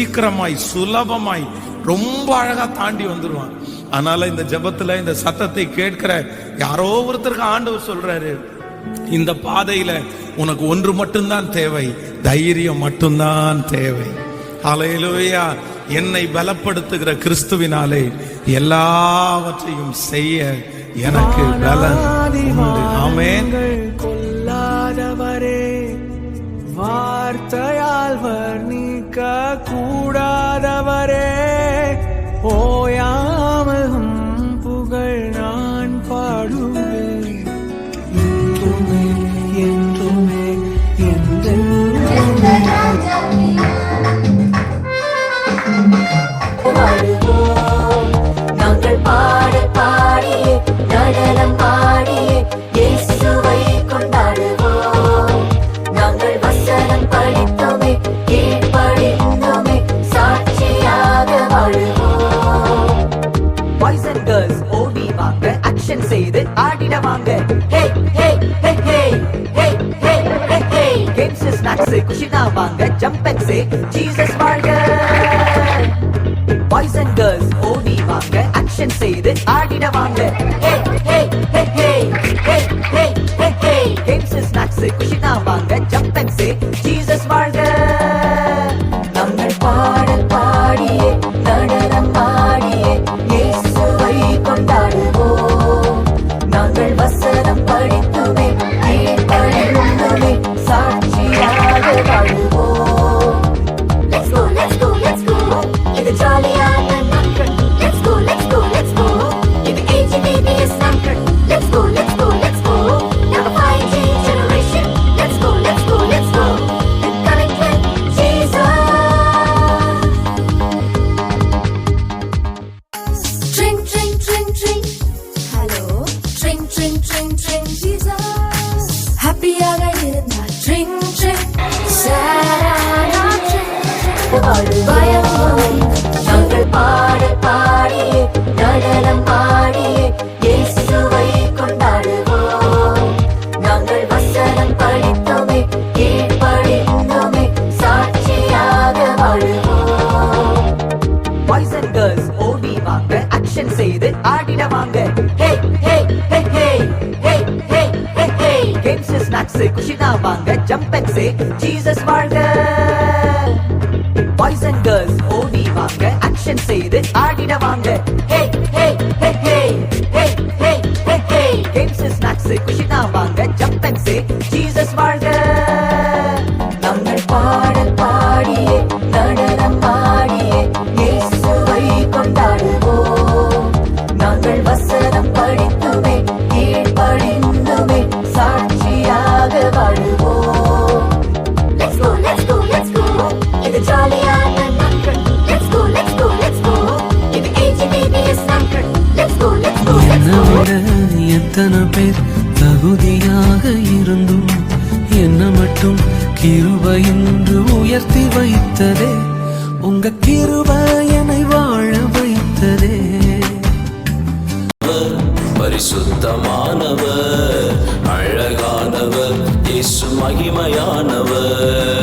சீக்கிரமாய் சுலபமாய் ரொம்ப அழகா தாண்டி வந்துருவான். அதனால இந்த ஜெபத்துல இந்த சத்தத்தை கேட்கிற யாரோ ஒருத்தருக்கு ஆண்டவர் சொல்றாரு, இந்த பாதையில உனக்கு ஒன்று மட்டும்தான் தேவை, தைரியம் மட்டும்தான் தேவை. ஹல்லேலூயா. என்னை பலப்படுத்துகிற கிறிஸ்துவினாலே எல்லாவற்றையும் செய்ய எனக்கு பலன் உண்டு. ஆமென். கொல்லாதவரே, வார்த்தையால் வர்ணிக்க கூடாதவரே, ஓயாமல் புகழ் நான் பாடுவேன் என்றுமே என்றுமே என்றென்றுமே. நாங்கள் பாட பாடியே நடனம் பாடியே இயேசுவை கொண்டாடுவோம். நாங்கள் வசனம் படித்தோமே கீழ்ப்படிந்தோமே சாட்சியாக வாழுவோம். பாய்ஸ் அண்ட் கேர்ள்ஸ் ஓடி வாங்க, ஆக்ஷன் செய்து ஆடிட வாங்க. ஹே ஹே ஹே ஹே ஹே ஹே ஹே ஹே. கேம்ஸ் ஸ்நாக்ஸ் குஷினா வாங்க, ஜம்ப் அண்ட் சே ஜீசஸ் வாழ்க. பாய்ஸ் அண்ட் கேர்ள்ஸ் ஓடி வாங்க, ஆக்ஷன் செய்து ஆடிட வாங்க. ஹே ஹே ஹே ஹே ஹே ஹே ஹே ஹே. கேம்ஸ் ஸ்நாக்ஸ் குஷினா வாங்க, ஜம்ப் அண்ட் சே ஜீசஸ் வாழ்க. நாங்கள் பாடல் பாடியே நடனம் பாடியே இயேசுவை கொண்டாடுவோம். நாங்கள் வசனம் படித்துமே கீழ்ப்படிந்துமே சாட்சியாக வாழுவோம். Let's go, let's go, let's go. இது ஜாலியான நாட்கள். Let's go, let's go, let's go. இது AGBBS நாட்கள். Let's go, let's go, let's go. நாங்க 5G generation. Let's go, let's go, let's go. We're coming with Jesus. Drink, drink, drink, drink. Hello. Drink, drink, drink, drink. Jesus. Happy-ஆக இருந்தா drink, drink. Sad-ஆனா drink, drink. பயமாய் நாங்கள் பாட பாடியே நடனம் பாடியே இயேசுவை கொண்டாடுவோம். நாங்கள் வசனம் படித்தோமே கீழ்ப்படிந்தோமே சாட்சியாக வாழுவோம். பாய்ஸ் அண்ட் கேர்ள்ஸ் ஓடி வாங்க, ஆக்ஷன் செய்து ஆடிட வாங்க. ஹே ஹே ஹே ஹே ஹே ஹே ஹே ஹே. கேம்ஸ் ஸ்நாக்ஸ் குஷினா வாங்க, ஜம்ப் அண்ட் சே ஜீசஸ் வாழ்க. பாய்ஸ் அண்ட் கேர்ள்ஸ் ஓடி வாங்க, ஆக்ஷன் செய்து ஆடிட வாங்க. ஹே ஹே ஹே ஹே ஹே ஹே ஹே ஹே. கேம்ஸ் ஸ்நாக்ஸ் குஷினா வாங்க, ஜம்ப் அண்ட் சே ஜீசஸ் வாழ்க. நாங்கள் பாடல் பாடியே நடனம் பாடியே இயேசுவை கொண்டாடுவோம். நாங்கள் வசனம் படித்துமே கீழ்ப்படிந்துமே சாட்சியாக வாழுவோம். Let's go, let's go, let's go. இது ஜாலியான நாட்கள். Let's go, let's go, let's go. இது AGBBS நாட்கள். Let's go, let's go, let's என்னை go. விட எத்தனை பேர் தகுதியாக இருந்தும் என்ன மட்டும் கிருபை என்று உயர்த்தி வைத்ததே. உங்க கிருபை என்னை வாழ வைத்ததே. பரிசுத்தமானவர், அழகானவர், இயேசு மகிமையானவர்.